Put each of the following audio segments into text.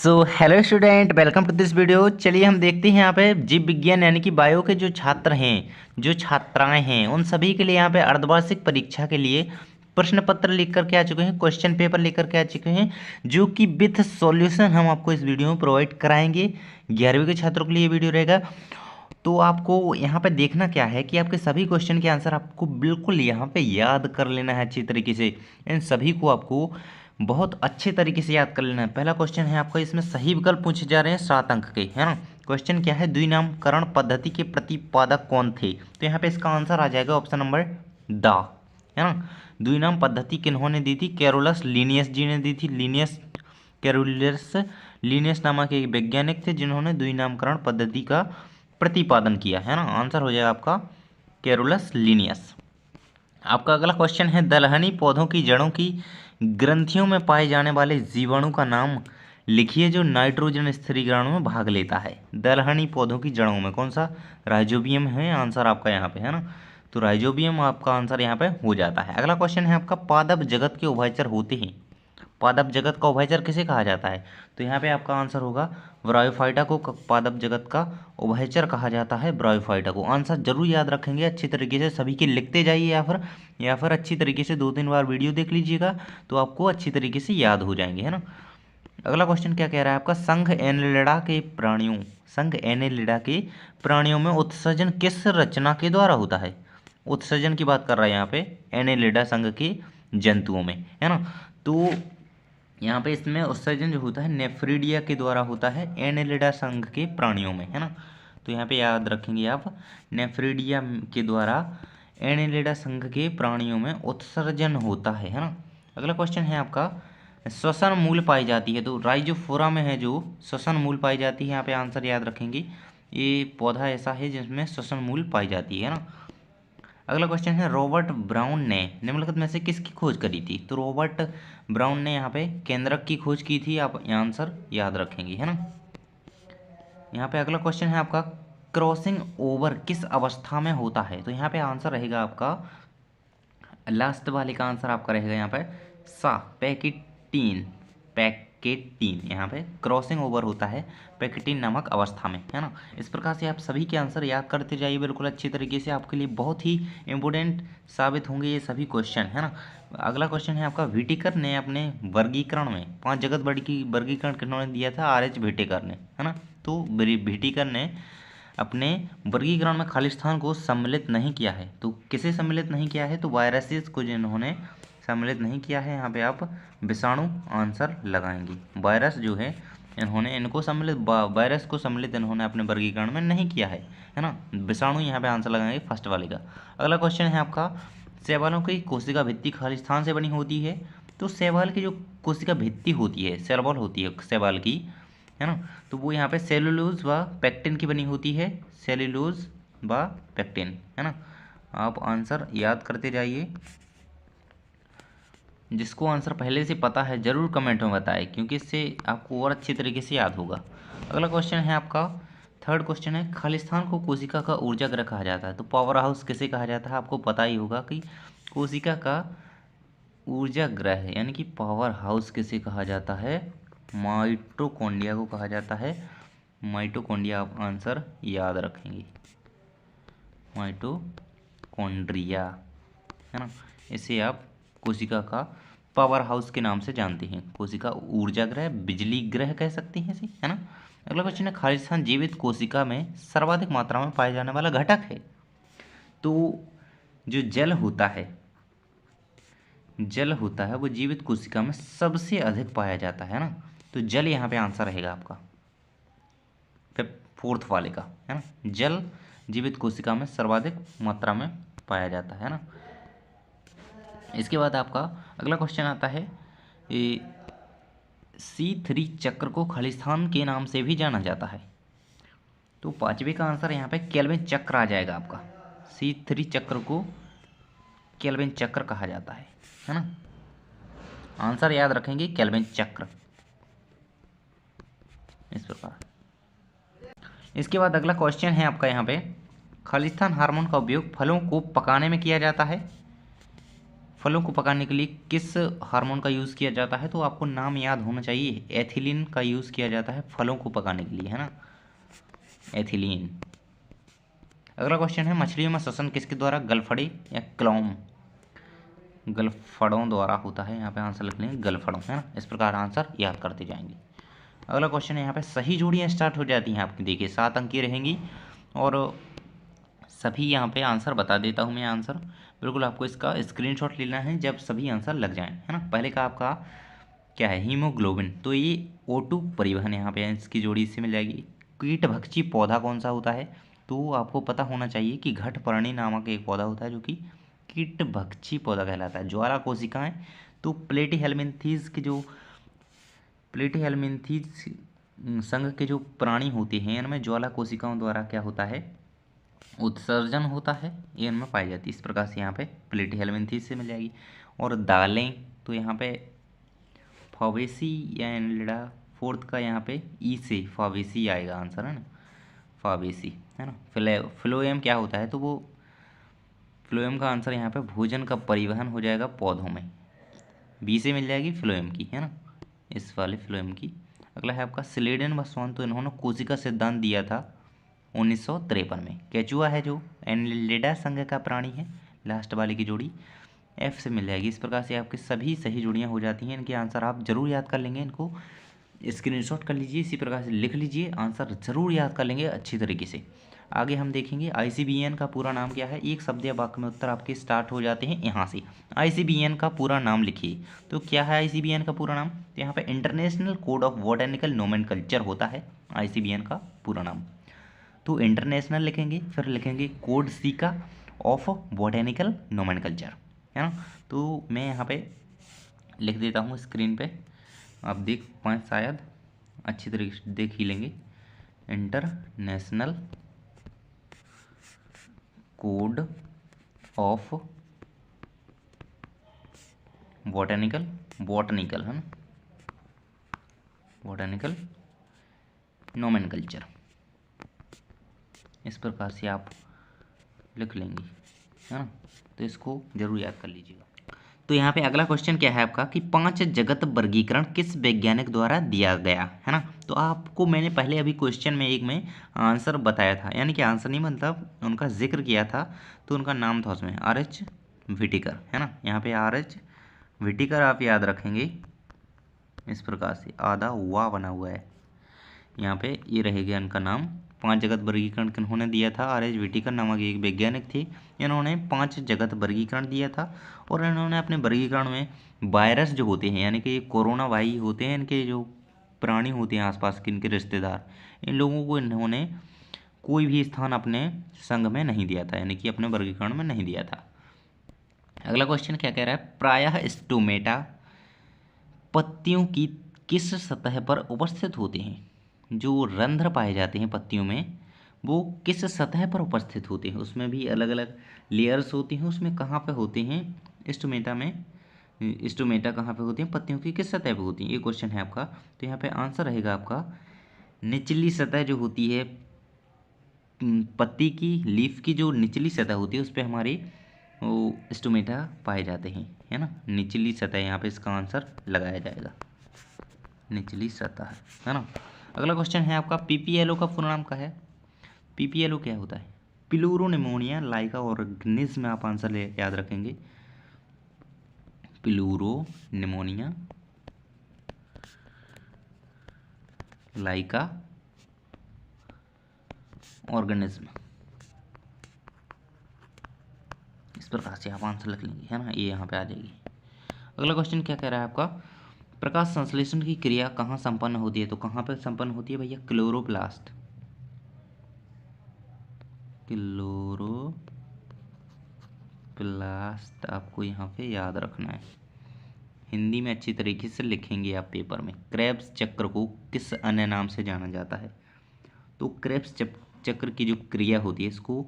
So hello student, welcome to this video. चलिए हम देखते हैं यहाँ पे जीव विज्ञान यानी कि बायो के जो छात्र हैं, जो छात्राएं हैं, उन सभी के लिए यहाँ पे अर्धवार्षिक परीक्षा के लिए प्रश्न पत्र लिख करके आ चुके हैं, क्वेश्चन पेपर लेकर के आ चुके हैं, जो कि विथ सॉल्यूशन हम आपको इस वीडियो में प्रोवाइड कराएंगे। 11वीं के छात्रों के लिए ये वीडियो रहेगा। तो आपको यहाँ पे देखना क्या है कि आपके सभी क्वेश्चन के आंसर आपको बिल्कुल यहाँ पे याद कर लेना है अच्छी तरीके से। इन सभी को आपको बहुत अच्छे तरीके से याद कर लेना है। पहला क्वेश्चन है आपका, इसमें सही विकल्प पूछे जा रहे हैं 7 अंक के, है ना। क्वेश्चन क्या है, द्विनामकरण पद्धति के प्रतिपादक कौन थे। तो यहाँ पे इसका आंसर आ जाएगा ऑप्शन नंबर द, है ना। द्विनाम पद्धति किन्होंने दी थी, कैरोलस लिनियस जी ने दी थी। कैरोलस लिनियस नामक एक वैज्ञानिक थे जिन्होंने द्विनामकरण पद्धति का प्रतिपादन किया, है ना। आंसर हो जाएगा आपका कैरोलस लिनियस। आपका अगला क्वेश्चन है, दलहनी पौधों की जड़ों की ग्रंथियों में पाए जाने वाले जीवाणु का नाम लिखिए जो नाइट्रोजन स्थिरीकरण में भाग लेता है। दलहनी पौधों की जड़ों में कौन सा, राइजोबियम है आंसर आपका यहाँ पे, है ना। तो राइजोबियम आपका आंसर यहाँ पे हो जाता है। अगला क्वेश्चन है आपका, पादप जगत के उभयचर होते हैं। पादप जगत का उभयचर किसे कहा जाता है। तो यहाँ पे आपका आंसर होगा ब्रायोफाइटा को पादप जगत का उभयचर कहा जाता है, ब्रायोफाइटा को। आंसर जरूर याद रखेंगे अच्छी तरीके से, सभी के लिखते जाइए या फिर अच्छी तरीके से 2-3 बार वीडियो देख लीजिएगा तो आपको अच्छी तरीके से याद हो जाएंगे, है ना। अगला क्वेश्चन क्या कह रहा है आपका, संघ एनेलिडा के प्राणियों में उत्सर्जन किस रचना के द्वारा होता है। उत्सर्जन की बात कर रहा है यहाँ पे एनेलिडा संघ के जंतुओं में, है ना। तो यहाँ पे इसमें उत्सर्जन जो होता है नेफ्रीडिया के द्वारा होता है, एनेलिडा संघ के प्राणियों में, है ना। तो यहाँ पे याद रखेंगे आप, नेफ्रीडिया के द्वारा एनेलिडा संघ के प्राणियों में उत्सर्जन होता है ना। अगला क्वेश्चन है आपका, श्वसन मूल पाई जाती है। तो राइजोफोरा में है जो श्वसन मूल पाई जाती है, यहाँ पे आंसर याद रखेंगे, ये पौधा ऐसा है जिसमें श्वसन मूल पाई जाती है ना। अगला क्वेश्चन है, रॉबर्ट ब्राउन ने निम्नलिखित में से किसकी खोज करी थी। तो रॉबर्ट ब्राउन ने यहाँ पे केंद्रक की खोज की थी, आप आंसर याद रखेंगे, है ना। यहाँ पे अगला क्वेश्चन है आपका, क्रॉसिंग ओवर किस अवस्था में होता है। तो यहाँ पे आंसर रहेगा आपका, लास्ट वाले का आंसर आपका रहेगा यहाँ पे सा, पैकेटीन यहाँ पे क्रॉसिंग ओवर होता है पैकेटीन नामक अवस्था में, है ना। इस प्रकार से आप सभी के आंसर याद करते जाइए बिल्कुल अच्छी तरीके से, आपके लिए बहुत ही इंपॉर्टेंट साबित होंगे ये सभी क्वेश्चन, है ना। अगला क्वेश्चन है आपका, व्हिटेकर ने अपने वर्गीकरण में 5 जगत बड़ी की वर्गीकरण किन्होंने दिया था, आर.एच. व्हिटेकर ने, है ना। तो व्हिटेकर ने अपने वर्गीकरण में खालिस्तान को सम्मिलित नहीं किया है। तो किसे सम्मिलित नहीं किया है, तो वायरसेस को जिन्होंने सम्मिलित नहीं किया है, यहाँ पे आप विषाणु आंसर लगाएंगे। वायरस जो है इन्होंने इनको सम्मिलित, वायरस को सम्मिलित इन्होंने अपने वर्गीकरण में नहीं किया है ना। विषाणु यहाँ पे आंसर लगाएंगे फर्स्ट वाले का। अगला क्वेश्चन है आपका, शैवालों की कोशिका भित्ति खालिस्तान से बनी होती है। तो शैवाल की जो कोशिका भित्ति होती है, सेल वॉल होती है शैवाल की, है ना। तो वो यहाँ पे सेलुलोज व पेक्टिन की बनी होती है, सेलुलोज व पेक्टिन, है ना। आप आंसर याद करते जाइए। जिसको आंसर पहले से पता है जरूर कमेंट में बताएं, क्योंकि इससे आपको और अच्छी तरीके से याद होगा। अगला क्वेश्चन है आपका, थर्ड क्वेश्चन है, खालिस्तान को कोशिका का ऊर्जा गृह कहा जाता है। तो पावर हाउस किसे कहा जाता है, आपको पता ही होगा कि कोशिका का ऊर्जा गृह यानी कि पावर हाउस किसे कहा जाता है, माइटोकॉन्ड्रिया को कहा जाता है। माइटोकॉन्ड्रिया आप आंसर याद रखेंगे, माइटोकॉन्ड्रिया, है ना। इसे आप कोशिका का पावर हाउस के नाम से जानते हैं, कोशिका ऊर्जा ग्रह, बिजली ग्रह कह सकते हैं इसे, है ना। अगला क्वेश्चन है, खालिस्तान जीवित कोशिका में सर्वाधिक मात्रा में पाया जाने वाला घटक है। तो जो जल होता है वो जीवित कोशिका में सबसे अधिक पाया जाता है ना। तो जल यहाँ पे आंसर रहेगा आपका, फिर फोर्थ वाले का, है ना। जल जीवित कोशिका में सर्वाधिक मात्रा में पाया जाता है ना। इसके बाद आपका अगला क्वेश्चन आता है, C3 चक्र को खालिस्तान के नाम से भी जाना जाता है। तो पांचवे का आंसर यहाँ पे केल्विन चक्र आ जाएगा आपका। C3 चक्र को केल्विन चक्र कहा जाता है ना। आंसर याद रखेंगे केल्विन चक्र, इस प्रकार। इसके बाद अगला क्वेश्चन है आपका यहाँ पे, खालिस्तान हार्मोन का उपयोग फलों को पकाने में किया जाता है। फलों को पकाने के लिए किस हार्मोन का यूज़ किया जाता है? तो आपको नाम याद होना चाहिए। एथिलीन का यूज़ किया जाता है फलों को पकाने के लिए, है ना, एथिलीन। अगला क्वेश्चन है, मछलियों में श्वसन किसके द्वारा, गलफड़ी या क्लॉम? गलफड़ों द्वारा होता है। यहाँ पे आंसर लिख लेंगे गलफड़ों, है ना। इस प्रकार आंसर याद करते जाएंगे। अगला क्वेश्चन है, यहाँ पे सही जोड़ियाँ स्टार्ट हो जाती हैं आपकी। देखिए 7 अंक की रहेंगी और सभी यहाँ पे आंसर बता देता हूँ मैं। आंसर बिल्कुल आपको इसका स्क्रीनशॉट लेना है जब सभी आंसर लग जाएं, है ना। पहले का आपका क्या है, हीमोग्लोबिन, तो ये O2 परिवहन यहाँ पे इसकी जोड़ी इससे मिल जाएगी। कीटभक्षी पौधा कौन सा होता है? तो आपको पता होना चाहिए कि घटपर्णी नामक एक पौधा होता है जो कि कीटभक्षी पौधा कहलाता है। ज्वाला कोशिकाएं, तो प्लेटीहेल्मिन्थीज के जो प्लेटीहेल्मिन्थीज संघ के जो प्राणी होते हैं इनमें ज्वाला कोशिकाओं द्वारा क्या होता है, उत्सर्जन होता है, ये इनमें पाई जाती है। इस प्रकार से यहाँ पे प्लेटीहेल्मिन्थीज से मिल जाएगी। और दालें, तो यहाँ पे फॉबेसी या एनिलिडा, फोर्थ का यहाँ पे ई से फॉबेसी आएगा आंसर, है ना, फॉबेसी, है ना। फ्लोएम क्या होता है? तो वो फ्लोएम का आंसर यहाँ पे भोजन का परिवहन हो जाएगा पौधों में, बी से मिल जाएगी फ्लोएम की, है ना, इस वाले फ्लोएम की। अगला है आपका स्लेडन बसवान, तो इन्होंने कोशिका सिद्धांत दिया था 1953 में। केचुआ है जो एनिलिडा संघ का प्राणी है, लास्ट वाले की जोड़ी एफ से मिल जाएगी। इस प्रकार से आपकी सभी सही जोड़ियाँ हो जाती हैं। इनके आंसर आप जरूर याद कर लेंगे, इनको स्क्रीनशॉट कर लीजिए, इसी प्रकार से लिख लीजिए, आंसर जरूर याद कर लेंगे अच्छी तरीके से। आगे हम देखेंगे ICBN का पूरा नाम क्या है। एक शब्द या वाक्य में उत्तर आपके स्टार्ट हो जाते हैं यहाँ से। ICBN का पूरा नाम लिखिए। तो क्या है ICBN का पूरा नाम? तो यहाँ पे international code of botanical nomenclature होता है ICBN का पूरा नाम। तो इंटरनेशनल लिखेंगे, फिर लिखेंगे कोड सी का ऑफ बॉटनिकल नोमेनकल्चर, है ना। तो मैं यहाँ पे लिख देता हूँ स्क्रीन पे, आप देख पाएँ शायद, अच्छी तरीके से देख ही लेंगे। इंटरनेशनल कोड ऑफ बॉटनिकल है ना, बॉटनिकल नोमेनकल्चर, इस प्रकार से आप लिख लेंगे, है ना। तो इसको जरूर याद कर लीजिएगा। तो यहाँ पे अगला क्वेश्चन क्या है आपका कि 5 जगत वर्गीकरण किस वैज्ञानिक द्वारा दिया गया, है ना। तो आपको मैंने पहले अभी क्वेश्चन में एक में आंसर बताया था, यानी कि आंसर नहीं मतलब उनका जिक्र किया था, तो उनका नाम था उसमें RH व्हिटेकर, है ना। यहाँ पे RH व्हिटेकर आप याद रखेंगे इस प्रकार से, आधा वाह बना हुआ है यहाँ पे, ये रहेगा इनका नाम। 5 जगत वर्गीकरण किन्होंने दिया था? RH व्हिटेकर नामक एक वैज्ञानिक थे, इन्होंने 5 जगत वर्गीकरण दिया था। और इन्होंने अपने वर्गीकरण में वायरस जो होते हैं, यानी कि कोरोना वाई होते हैं, इनके जो प्राणी होते हैं आसपास के इनके रिश्तेदार, इन लोगों को इन्होंने कोई भी स्थान अपने संघ में नहीं दिया था, यानी कि अपने वर्गीकरण में नहीं दिया था। अगला क्वेश्चन क्या कह रहा है, प्रायः स्टोमेटा पत्तियों की किस सतह पर उपस्थित होते हैं? जो रंध्र पाए जाते हैं पत्तियों में, वो किस सतह पर उपस्थित होते हैं? उसमें भी अलग अलग लेयर्स होती हैं, उसमें कहाँ पे होते हैं स्टोमेटा में? स्टोमेटा कहाँ पे होती हैं? पत्तियों की किस सतह पे होती हैं, ये क्वेश्चन है आपका। तो यहाँ पे आंसर रहेगा आपका निचली सतह जो होती है पत्ती की, लीफ की जो निचली सतह होती है उस पर हमारे वो स्टोमेटा पाए जाते हैं, है ना। निचली सतह यहाँ पे इसका आंसर लगाया जाएगा, निचली सतह, है ना। अगला क्वेश्चन है आपका PPLO का पूरा नाम क्या है? PPLO क्या होता है? प्लूरोनिमोनिया लाइका ऑर्गेनिज्म, आप आंसर याद रखेंगे, प्लूरोनिमोनिया लाइका ऑर्गेनिज्म, इस प्रकार से आप आंसर लिख लेंगे, है ना, ये यहाँ पे आ जाएगी। अगला क्वेश्चन क्या कह रहा है आपका, प्रकाश संश्लेषण की क्रिया कहाँ संपन्न होती है? तो कहाँ पर संपन्न होती है भैया? क्लोरोप्लास्ट, क्लोरोप्लास्ट आपको यहाँ पे याद रखना है, हिंदी में अच्छी तरीके से लिखेंगे आप पेपर में। क्रेब्स चक्र को किस अन्य नाम से जाना जाता है? तो क्रेब्स चक्र की जो क्रिया होती है इसको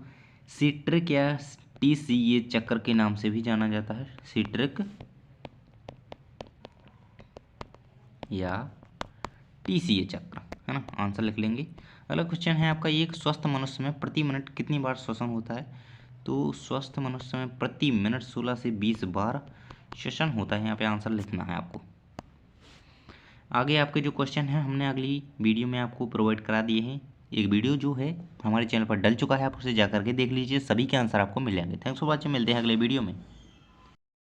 सिट्रिक या TCA चक्र के नाम से भी जाना जाता है, सिट्रिक या TCA चक्र, है ना। आंसर लिख लेंगे। अगला क्वेश्चन है आपका, एक स्वस्थ मनुष्य में प्रति मिनट कितनी बार श्वसन होता है? तो स्वस्थ मनुष्य में प्रति मिनट 16 से 20 बार सेशन होता है, यहाँ पे आंसर लिखना है आपको। आगे आपके जो क्वेश्चन हैं हमने अगली वीडियो में आपको प्रोवाइड करा दिए हैं। एक वीडियो जो है हमारे चैनल पर डल चुका है, आप उसे जा करके देख लीजिए, सभी के आंसर आपको मिल जाएंगे। थैंक्स फॉर वॉचिंग, मिलते हैं अगले वीडियो में।